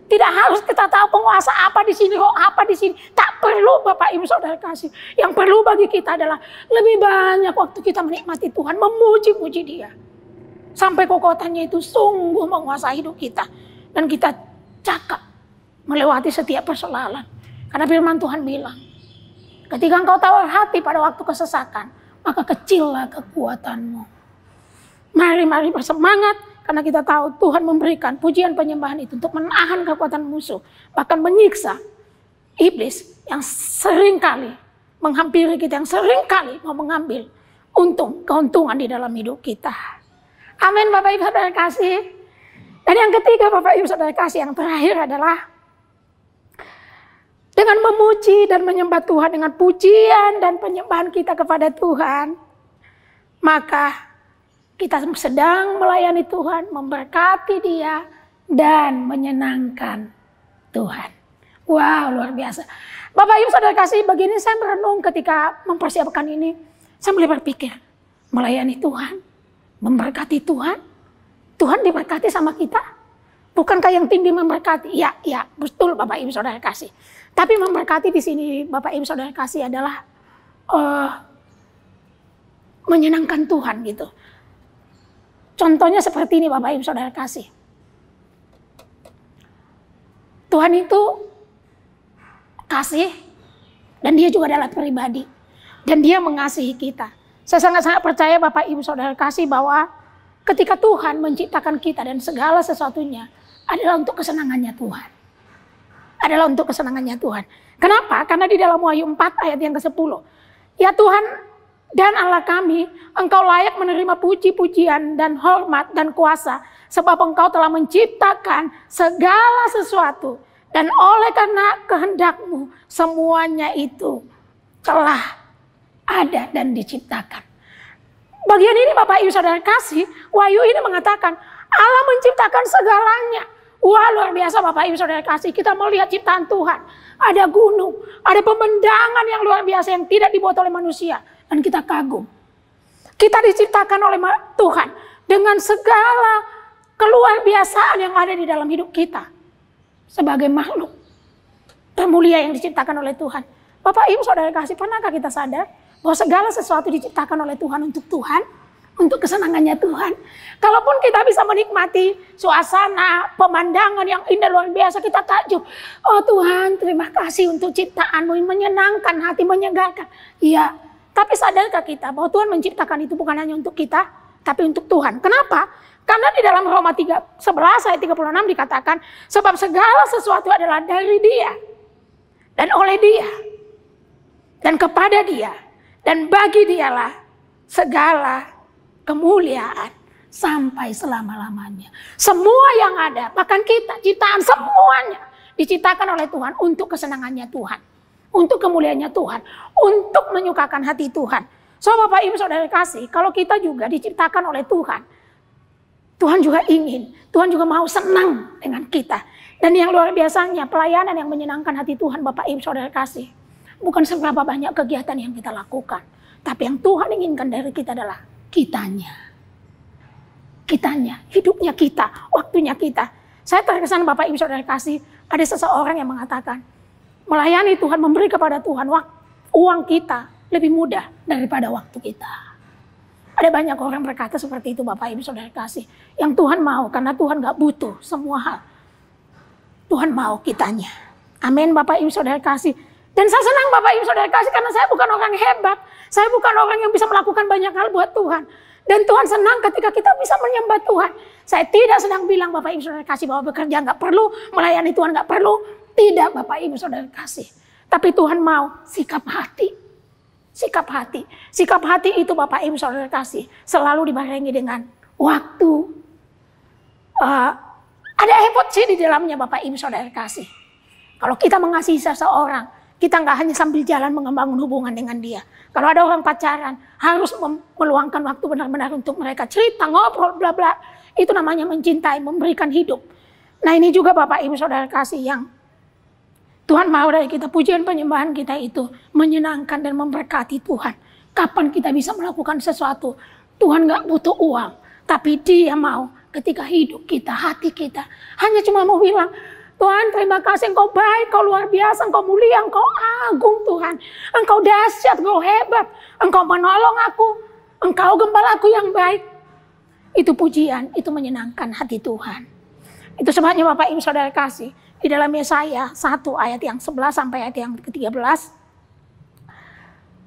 Tidak harus kita tahu penguasa apa di sini, roh apa di sini. Tak perlu Bapak Ibu Saudara kasih. Yang perlu bagi kita adalah lebih banyak waktu kita menikmati Tuhan, memuji-muji Dia. Sampai kekuatannya itu sungguh menguasai hidup kita. Dan kita cakap melewati setiap persoalan. Karena firman Tuhan bilang, ketika engkau tawar hati pada waktu kesesakan, maka kecillah kekuatanmu. Mari bersemangat. Karena kita tahu Tuhan memberikan pujian penyembahan itu untuk menahan kekuatan musuh. Bahkan menyiksa iblis yang seringkali menghampiri kita, yang seringkali mau mengambil keuntungan di dalam hidup kita. Amin Bapak Ibu Saudara kasih. Dan yang ketiga Bapak Ibu Saudara kasih, yang terakhir adalah dengan memuji dan menyembah Tuhan, dengan pujian dan penyembahan kita kepada Tuhan, maka kita sedang melayani Tuhan, memberkati Dia, dan menyenangkan Tuhan. Wow, luar biasa. Bapak Ibu Saudara kasih, begini saya merenung ketika mempersiapkan ini. Saya mulai berpikir, melayani Tuhan, memberkati Tuhan. Tuhan diberkati sama kita. Bukankah yang tinggi memberkati? Ya, betul Bapak Ibu Saudara kasih. Tapi memberkati di sini Bapak Ibu Saudara kasih adalah menyenangkan Tuhan gitu. Contohnya seperti ini Bapak Ibu Saudara kasih. Tuhan itu kasih dan Dia juga adalah pribadi. Dan Dia mengasihi kita. Saya sangat-sangat percaya Bapak Ibu Saudara kasih bahwa ketika Tuhan menciptakan kita dan segala sesuatunya adalah untuk kesenangannya Tuhan. Adalah untuk kesenangannya Tuhan. Kenapa? Karena di dalam Wahyu 4 ayat yang ke-10. Ya Tuhan dan Allah kami, Engkau layak menerima puji-pujian dan hormat dan kuasa. Sebab Engkau telah menciptakan segala sesuatu. Dan oleh karena kehendak-Mu, semuanya itu telah ada dan diciptakan. Bagian ini Bapak Ibu Saudara kasih, Wahyu ini mengatakan Allah menciptakan segalanya. Wah, luar biasa Bapak Ibu Saudara kasih. Kita melihat ciptaan Tuhan. Ada gunung, ada pemandangan yang luar biasa yang tidak dibuat oleh manusia. Dan kita kagum. Kita diciptakan oleh Tuhan dengan segala keluar biasaan yang ada di dalam hidup kita. Sebagai makhluk termulia yang diciptakan oleh Tuhan. Bapak Ibu Saudara kasih, pernahkah kita sadar bahwa segala sesuatu diciptakan oleh Tuhan untuk Tuhan? Untuk kesenangannya Tuhan. Kalaupun kita bisa menikmati suasana, pemandangan yang indah luar biasa, kita takjub. Oh Tuhan, terima kasih untuk ciptaan-Mu, menyenangkan hati, menyegarkan. Iya, tapi sadarkah kita bahwa Tuhan menciptakan itu bukan hanya untuk kita, tapi untuk Tuhan. Kenapa? Karena di dalam Roma 11 ayat 36 dikatakan, sebab segala sesuatu adalah dari Dia, dan oleh Dia, dan kepada Dia, dan bagi Dialah segala kemuliaan sampai selama-lamanya. Semua yang ada, bahkan kita, ciptaan semuanya diciptakan oleh Tuhan untuk kesenangannya Tuhan. Untuk kemuliaannya Tuhan. Untuk menyukakan hati Tuhan. So Bapak Ibu Saudara kasih, kalau kita juga diciptakan oleh Tuhan. Tuhan juga ingin, Tuhan juga mau senang dengan kita. Dan yang luar biasanya, pelayanan yang menyenangkan hati Tuhan Bapak Ibu Saudara kasih. Bukan seberapa banyak kegiatan yang kita lakukan. Tapi yang Tuhan inginkan dari kita adalah kitanya, hidupnya kita, waktunya kita. Saya terkesan Bapak Ibu Saudara kasih, ada seseorang yang mengatakan, melayani Tuhan, memberi kepada Tuhan, uang kita lebih mudah daripada waktu kita. Ada banyak orang berkata seperti itu Bapak Ibu Saudara kasih. Yang Tuhan mau, karena Tuhan gak butuh semua hal. Tuhan mau kitanya. Amin Bapak Ibu Saudara kasih. Dan saya senang Bapak Ibu Saudara kasih karena saya bukan orang hebat. Saya bukan orang yang bisa melakukan banyak hal buat Tuhan. Dan Tuhan senang ketika kita bisa menyembah Tuhan. Saya tidak sedang bilang Bapak Ibu Saudara kasih bahwa bekerja nggak perlu, melayani Tuhan nggak perlu. Tidak Bapak Ibu Saudara kasih. Tapi Tuhan mau sikap hati. Sikap hati. Sikap hati itu Bapak Ibu Saudara kasih selalu dibarengi dengan waktu. Ada effort sih di dalamnya Bapak Ibu Saudara kasih. Kalau kita mengasihi seseorang, kita nggak hanya sambil jalan membangun hubungan dengan dia. Kalau ada orang pacaran, harus meluangkan waktu benar-benar untuk mereka cerita, ngobrol, bla bla. Itu namanya mencintai, memberikan hidup. Nah ini juga Bapak Ibu Saudara kasih yang Tuhan mau dari kita, pujian penyembahan kita itu menyenangkan dan memberkati Tuhan. Kapan kita bisa melakukan sesuatu? Tuhan nggak butuh uang, tapi Dia mau ketika hidup kita, hati kita hanya cuma mau bilang, Tuhan terima kasih, Engkau baik, Engkau luar biasa, Engkau mulia, Engkau agung Tuhan. Engkau dahsyat, Engkau hebat, Engkau menolong aku, Engkau gembalaku yang baik. Itu pujian, itu menyenangkan hati Tuhan. Itu sebabnya Bapak Ibu Saudara kasih, di dalam Yesaya 1 ayat yang 11 sampai ayat yang ke-13.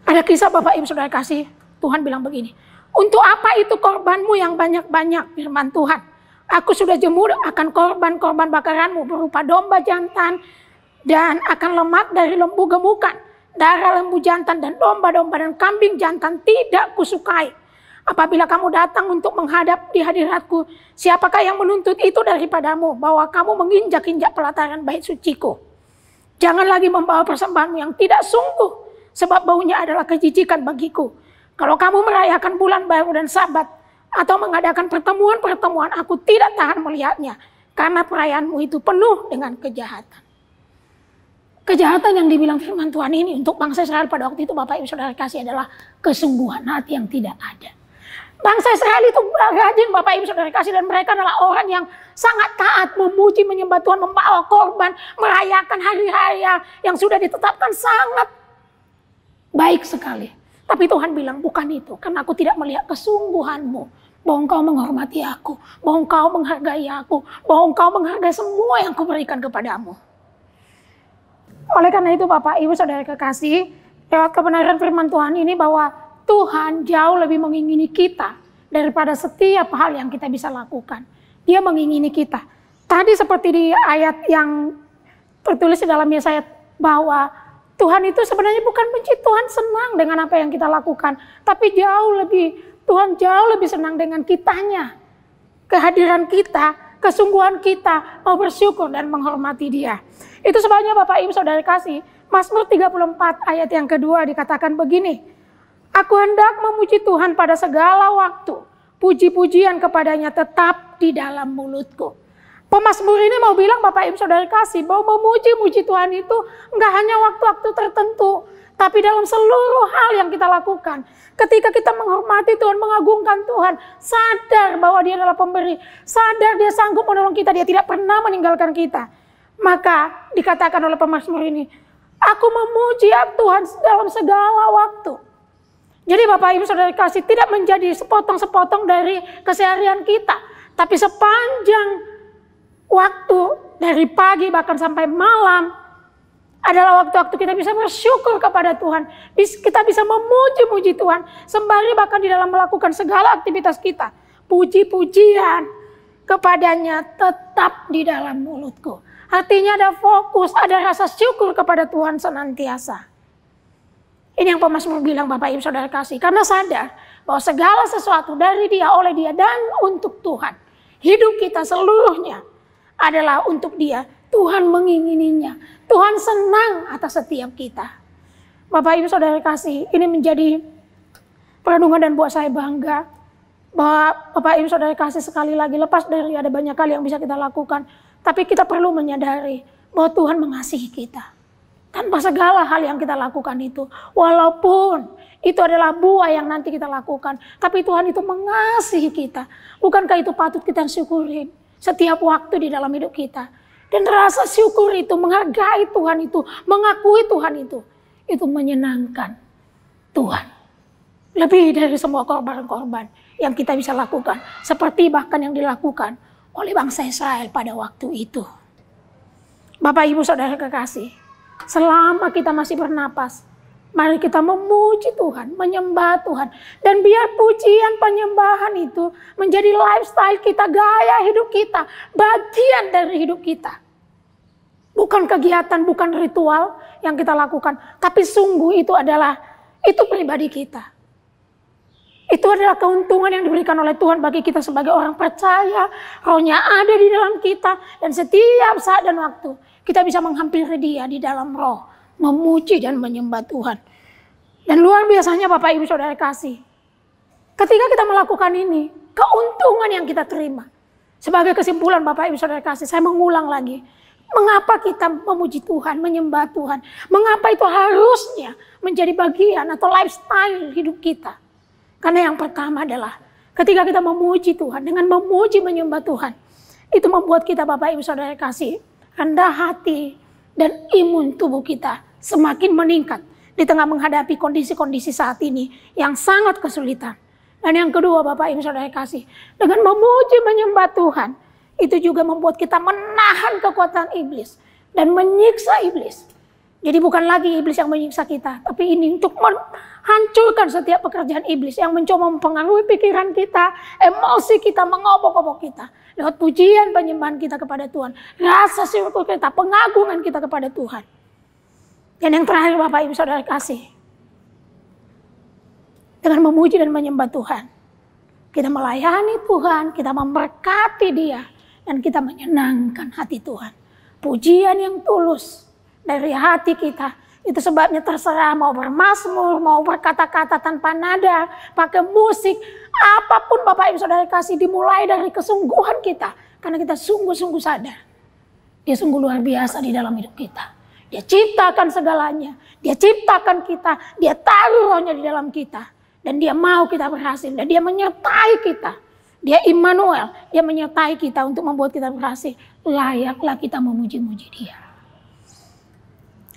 Ada kisah Bapak Ibu Saudara kasih, Tuhan bilang begini, untuk apa itu korbanmu yang banyak-banyak, firman Tuhan. Aku sudah jemur akan korban-korban bakaranmu berupa domba jantan dan akan lemak dari lembu gemukan. Darah lembu jantan dan domba-domba dan kambing jantan tidak kusukai. Apabila kamu datang untuk menghadap di hadiratku, siapakah yang menuntut itu daripadamu bahwa kamu menginjak-injak pelataran bait suciku? Jangan lagi membawa persembahanmu yang tidak sungguh, sebab baunya adalah kejijikan bagiku. Kalau kamu merayakan bulan baru dan Sabat, atau mengadakan pertemuan-pertemuan, aku tidak tahan melihatnya. Karena perayaanmu itu penuh dengan kejahatan. Kejahatan yang dibilang firman Tuhan ini untuk bangsa Israel pada waktu itu Bapak Ibu Saudara kasih adalah kesungguhan hati yang tidak ada. Bangsa Israel itu rajin Bapak Ibu Saudara kasih, dan mereka adalah orang yang sangat taat, memuji, menyembah Tuhan, membawa korban, merayakan hari raya yang sudah ditetapkan sangat baik sekali. Tapi Tuhan bilang bukan itu, karena aku tidak melihat kesungguhanmu. Bahwa engkau menghormati aku, bahwa engkau menghargai aku, bahwa engkau menghargai semua yang kuberikan kepadamu. Oleh karena itu Bapak Ibu Saudara kekasih, lewat kebenaran firman Tuhan ini bahwa Tuhan jauh lebih mengingini kita daripada setiap hal yang kita bisa lakukan. Dia mengingini kita. Tadi seperti di ayat yang tertulis di dalam Yesaya bahwa Tuhan itu sebenarnya bukan benci, Tuhan senang dengan apa yang kita lakukan. Tapi Tuhan jauh lebih senang dengan kitanya. Kehadiran kita, kesungguhan kita, mau bersyukur dan menghormati Dia. Itu sebabnya Bapak Ibu Saudara kasih, Mazmur 34 ayat yang kedua dikatakan begini, aku hendak memuji Tuhan pada segala waktu, puji-pujian kepadanya tetap di dalam mulutku. Pemazmur ini mau bilang Bapak Ibu Saudara kasih bahwa memuji-muji Tuhan itu enggak hanya waktu-waktu tertentu, tapi dalam seluruh hal yang kita lakukan. Ketika kita menghormati Tuhan, mengagungkan Tuhan, sadar bahwa Dia adalah pemberi, sadar Dia sanggup menolong kita, Dia tidak pernah meninggalkan kita. Maka dikatakan oleh pemazmur ini, aku memuji Tuhan dalam segala waktu. Jadi Bapak Ibu Saudara kasih, tidak menjadi sepotong-sepotong dari keseharian kita, tapi sepanjang waktu dari pagi bahkan sampai malam adalah waktu-waktu kita bisa bersyukur kepada Tuhan. Kita bisa memuji-muji Tuhan sembari bahkan di dalam melakukan segala aktivitas kita. Puji-pujian kepadanya tetap di dalam mulutku. Artinya ada fokus, ada rasa syukur kepada Tuhan senantiasa. Ini yang pemazmur bilang Bapak Ibu Saudara kasih. Karena sadar bahwa segala sesuatu dari Dia, oleh Dia, dan untuk Tuhan. Hidup kita seluruhnya adalah untuk Dia. Tuhan mengingininya. Tuhan senang atas setiap kita. Bapak Ibu Saudara kasih, ini menjadi perenungan dan buat saya bangga. Bahwa Bapak Ibu Saudara kasih sekali lagi, lepas dari ada banyak hal yang bisa kita lakukan. Tapi kita perlu menyadari bahwa Tuhan mengasihi kita. Tanpa segala hal yang kita lakukan itu. Walaupun itu adalah buah yang nanti kita lakukan. Tapi Tuhan itu mengasihi kita. Bukankah itu patut kita syukurin setiap waktu di dalam hidup kita. Dan rasa syukur itu, menghargai Tuhan itu, mengakui Tuhan itu menyenangkan Tuhan. Lebih dari semua korban-korban yang kita bisa lakukan. Seperti bahkan yang dilakukan oleh bangsa Israel pada waktu itu. Bapak Ibu Saudara kekasih, selama kita masih bernapas, Mari kita memuji Tuhan, menyembah Tuhan. Dan biar pujian penyembahan itu menjadi lifestyle kita, gaya hidup kita, bagian dari hidup kita. Bukan kegiatan, bukan ritual yang kita lakukan, tapi sungguh itu pribadi kita. Itu adalah keuntungan yang diberikan oleh Tuhan bagi kita sebagai orang percaya. Rohnya ada di dalam kita, dan setiap saat dan waktu kita bisa menghampiri Dia di dalam roh, memuji dan menyembah Tuhan. Dan luar biasanya Bapak Ibu Saudara kasih, ketika kita melakukan ini, keuntungan yang kita terima. Sebagai kesimpulan Bapak Ibu Saudara kasih, saya mengulang lagi. Mengapa kita memuji Tuhan, menyembah Tuhan? Mengapa itu harusnya menjadi bagian atau lifestyle hidup kita? Karena yang pertama adalah ketika kita memuji Tuhan, dengan memuji menyembah Tuhan, itu membuat kita Bapak Ibu Saudara kasih, rendah hati dan imun tubuh kita semakin meningkat di tengah menghadapi kondisi-kondisi saat ini yang sangat kesulitan. Dan yang kedua Bapak Ibu Saudara kasih, dengan memuji menyembah Tuhan, itu juga membuat kita menahan kekuatan iblis dan menyiksa iblis. Jadi bukan lagi iblis yang menyiksa kita, tapi ini untuk menghancurkan setiap pekerjaan iblis yang mencoba mempengaruhi pikiran kita, emosi kita, mengobok-obok kita. Lewat pujian penyembahan kita kepada Tuhan, rasa syukur kita, pengagungan kita kepada Tuhan. Dan yang terakhir Bapak Ibu Saudara kasih, dengan memuji dan menyembah Tuhan, kita melayani Tuhan, kita memberkati Dia, dan kita menyenangkan hati Tuhan. Pujian yang tulus dari hati kita, itu sebabnya terserah mau bermazmur, mau berkata-kata tanpa nada, pakai musik, apapun Bapak Ibu Saudara kasih, dimulai dari kesungguhan kita. Karena kita sungguh-sungguh sadar, Dia sungguh luar biasa di dalam hidup kita. Dia ciptakan segalanya, Dia ciptakan kita, Dia taruh rohnya di dalam kita. Dan Dia mau kita berhasil, dan Dia menyertai kita. Dia Immanuel, Dia menyertai kita untuk membuat kita berhasil. Layaklah kita memuji-muji Dia.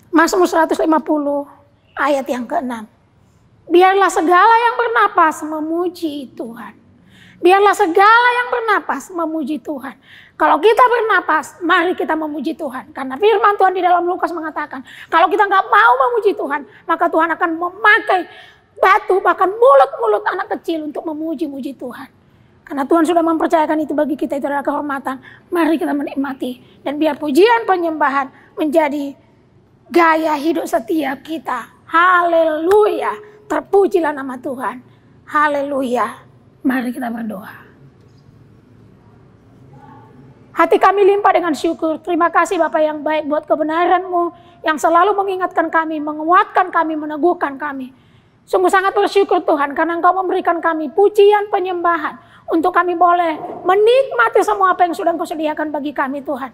Mazmur 150 ayat yang ke-6. Biarlah segala yang bernapas memuji Tuhan. Biarlah segala yang bernapas memuji Tuhan. Kalau kita bernapas, mari kita memuji Tuhan. Karena firman Tuhan di dalam Lukas mengatakan, kalau kita nggak mau memuji Tuhan, maka Tuhan akan memakai batu, bahkan mulut-mulut anak kecil untuk memuji-muji Tuhan. Karena Tuhan sudah mempercayakan itu bagi kita, itu adalah kehormatan. Mari kita menikmati. Dan biar pujian penyembahan menjadi gaya hidup setiap kita. Haleluya. Terpujilah nama Tuhan. Haleluya. Mari kita berdoa. Hati kami limpah dengan syukur. Terima kasih Bapa yang baik buat kebenaran-Mu yang selalu mengingatkan kami, menguatkan kami, meneguhkan kami. Sungguh sangat bersyukur Tuhan karena Engkau memberikan kami pujian penyembahan untuk kami boleh menikmati semua apa yang sudah Engkau sediakan bagi kami Tuhan.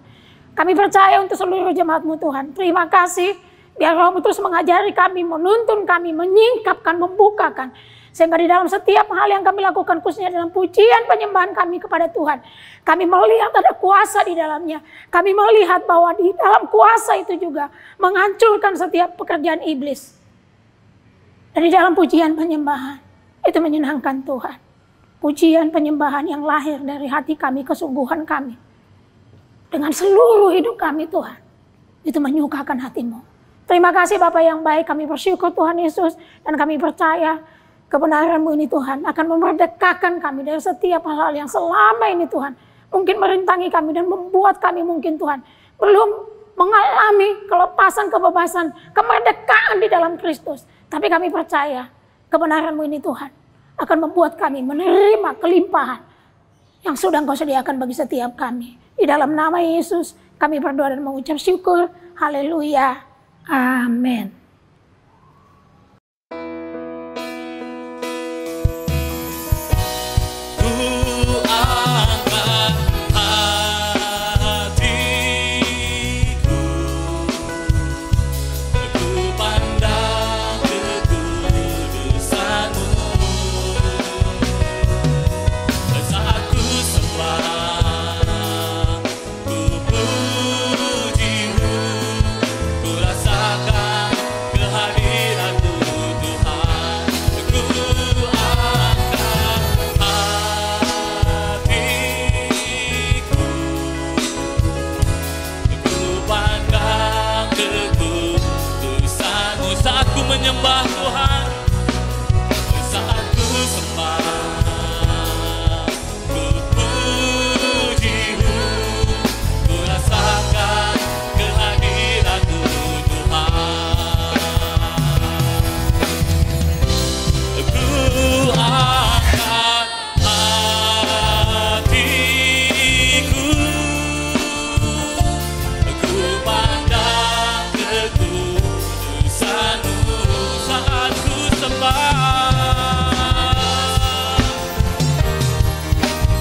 Kami percaya untuk seluruh jemaat-Mu Tuhan. Terima kasih. Biar Roh-Mu terus mengajari kami, menuntun kami, menyingkapkan, membukakan. Sehingga di dalam setiap hal yang kami lakukan, khususnya dalam pujian penyembahan kami kepada Tuhan, kami melihat ada kuasa di dalamnya. Kami melihat bahwa di dalam kuasa itu juga menghancurkan setiap pekerjaan iblis. Dan di dalam pujian penyembahan, itu menyenangkan Tuhan. Pujian penyembahan yang lahir dari hati kami, kesungguhan kami. Dengan seluruh hidup kami Tuhan, itu menyukakan hati-Mu. Terima kasih Bapa yang baik, kami bersyukur Tuhan Yesus. Dan kami percaya kebenaran-Mu ini Tuhan akan memerdekakan kami dari setiap hal-hal yang selama ini Tuhan mungkin merintangi kami dan membuat kami mungkin Tuhan belum mengalami kelepasan, kebebasan, kemerdekaan di dalam Kristus. Tapi kami percaya kebenaran-Mu ini Tuhan akan membuat kami menerima kelimpahan yang sudah Engkau sediakan bagi setiap kami. Di dalam nama Yesus kami berdoa dan mengucap syukur. Haleluya. Amin. menyembah Tuhan, saat ku sembah, ku puji-Mu, ku rasakan kehadiran-Mu Tuhan. Ku angkat hatiku, ku pandang kekudusan-Mu saat ku sembah,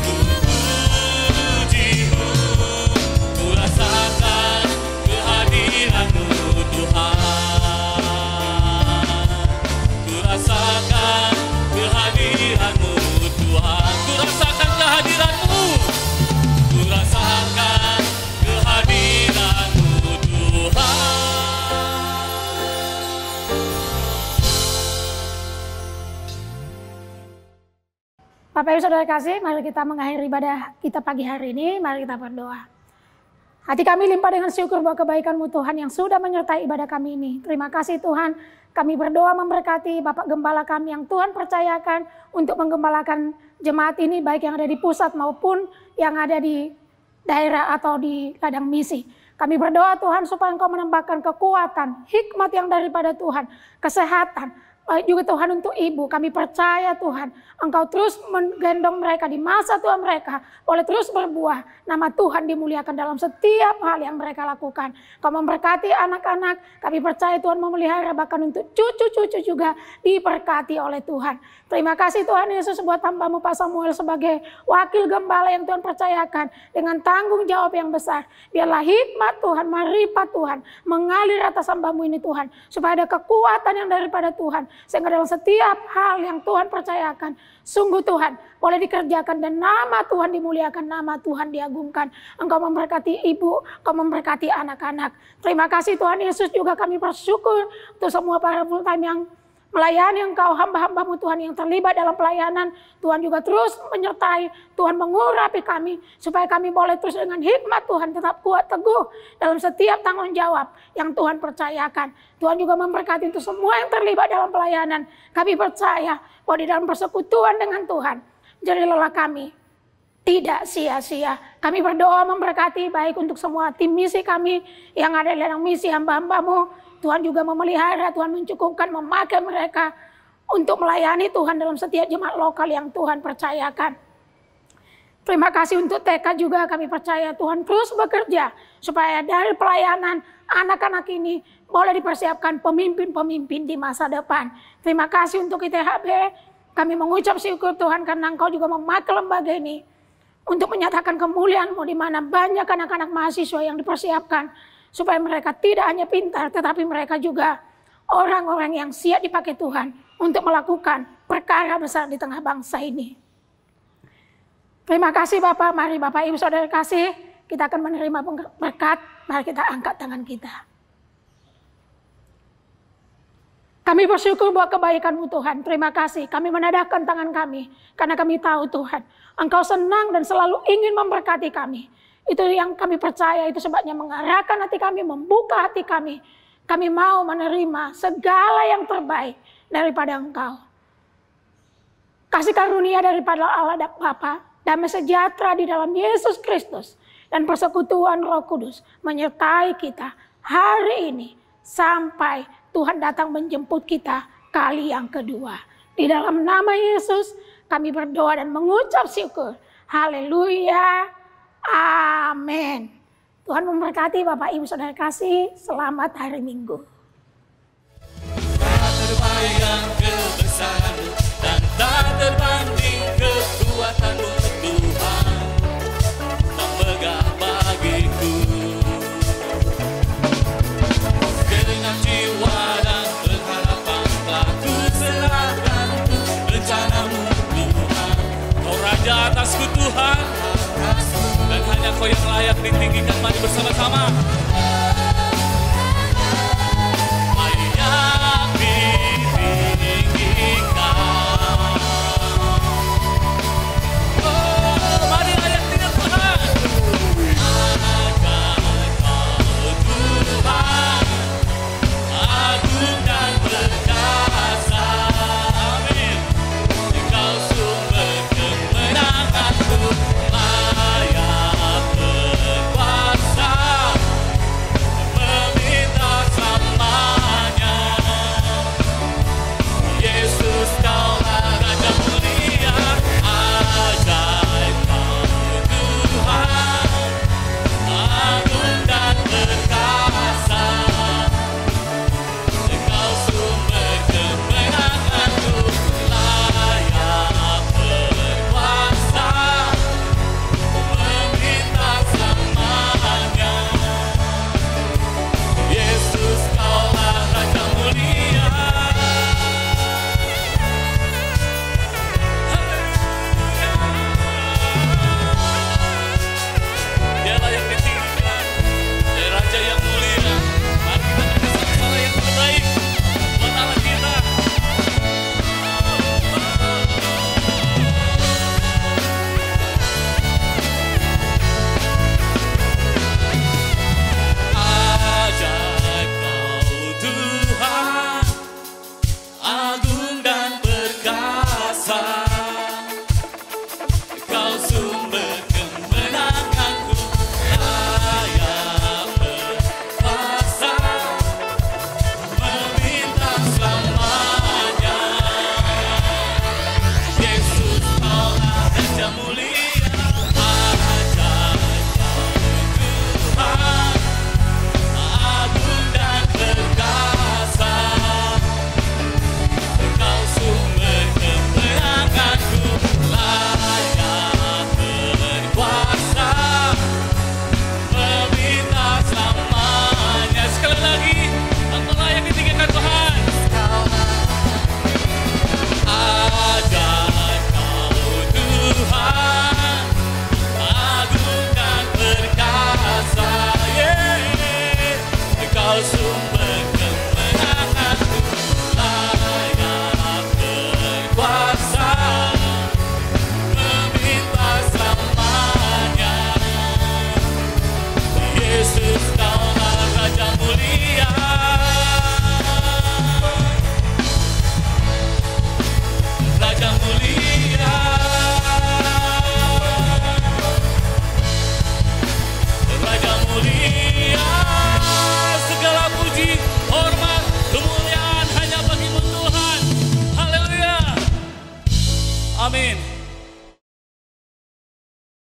ku puji-Mu, ku rasakan kehadiran-Mu Tuhan, ku rasakan kehadiran-Mu Tuhan, ku rasakan kehadiran-Mu, ku rasakan kehadiran-Mu Tuhan. Bapak Ibu Saudara kasih, mari kita mengakhiri ibadah kita pagi hari ini, mari kita berdoa. Hati kami limpah dengan syukur bahwa kebaikan-Mu Tuhan yang sudah menyertai ibadah kami ini. Terima kasih Tuhan, kami berdoa memberkati Bapak Gembala kami yang Tuhan percayakan untuk menggembalakan jemaat ini, baik yang ada di pusat maupun yang ada di daerah atau di ladang misi. Kami berdoa Tuhan supaya Engkau menambahkan kekuatan, hikmat yang daripada Tuhan, kesehatan, baik juga Tuhan untuk ibu. Kami percaya Tuhan, Engkau terus menggendong mereka di masa tua mereka, boleh terus berbuah. Nama Tuhan dimuliakan dalam setiap hal yang mereka lakukan. Kau memberkati anak-anak, kami percaya Tuhan memelihara, bahkan untuk cucu-cucu juga diberkati oleh Tuhan. Terima kasih Tuhan Yesus buat hamba-Mu Pak Samuel sebagai wakil gembala yang Tuhan percayakan dengan tanggung jawab yang besar. Biarlah hikmat Tuhan, marifat Tuhan mengalir atas hamba-Mu ini Tuhan, supaya ada kekuatan yang daripada Tuhan, sehingga dalam setiap hal yang Tuhan percayakan, sungguh Tuhan boleh dikerjakan dan nama Tuhan dimuliakan, nama Tuhan diagungkan. Engkau memberkati ibu, Engkau memberkati anak-anak. Terima kasih Tuhan Yesus, juga kami bersyukur untuk semua para full time yang melayani Engkau, hamba-hamba-Mu Tuhan yang terlibat dalam pelayanan. Tuhan juga terus menyertai, Tuhan mengurapi kami, supaya kami boleh terus dengan hikmat Tuhan tetap kuat teguh dalam setiap tanggung jawab yang Tuhan percayakan. Tuhan juga memberkati untuk semua yang terlibat dalam pelayanan. Kami percaya bahwa di dalam persekutuan dengan Tuhan, jerih lelah kami tidak sia-sia. Kami berdoa memberkati baik untuk semua tim misi kami yang ada di ladang misi, hamba-hamba-Mu. Tuhan juga memelihara, Tuhan mencukupkan, memakai mereka untuk melayani Tuhan dalam setiap jemaat lokal yang Tuhan percayakan. Terima kasih untuk TK juga, kami percaya Tuhan terus bekerja supaya dari pelayanan anak-anak ini boleh dipersiapkan pemimpin-pemimpin di masa depan. Terima kasih untuk ITHB, kami mengucap syukur Tuhan karena Engkau juga memakai lembaga ini untuk menyatakan kemuliaan-Mu di mana banyak anak-anak mahasiswa yang dipersiapkan supaya mereka tidak hanya pintar, tetapi mereka juga orang-orang yang siap dipakai Tuhan untuk melakukan perkara besar di tengah bangsa ini. Terima kasih Bapak, mari Bapak Ibu Saudara kasih, kita akan menerima berkat, mari kita angkat tangan kita. Kami bersyukur buat kebaikan-Mu Tuhan, terima kasih. Kami menadahkan tangan kami, karena kami tahu Tuhan, Engkau senang dan selalu ingin memberkati kami. Itu yang kami percaya, itu sebabnya mengarahkan hati kami, membuka hati kami. Kami mau menerima segala yang terbaik daripada Engkau. Kasih karunia daripada Allah dan Bapa, damai sejahtera di dalam Yesus Kristus, dan persekutuan Roh Kudus menyertai kita hari ini sampai Tuhan datang menjemput kita kali yang kedua. Di dalam nama Yesus kami berdoa dan mengucap syukur. Haleluya. Amin. Tuhan memberkati Bapak Ibu Saudara kasih. Selamat hari Minggu. Tak terbayang kebesaran-Mu dan tak terbanding kekuatan-Mu Tuhan, memegah bagiku. Dengan jiwa dan berharapan telah ku serahkan rencana-Mu Tuhan. Kau Raja atasku Tuhan, dan hanya Kau yang layak ditinggikan. Mari bersama-sama. Layak ditinggikan. Oh, mari layak tinggal Tuhan. Maka Kau Tuhan, agung dan berkata. Amin.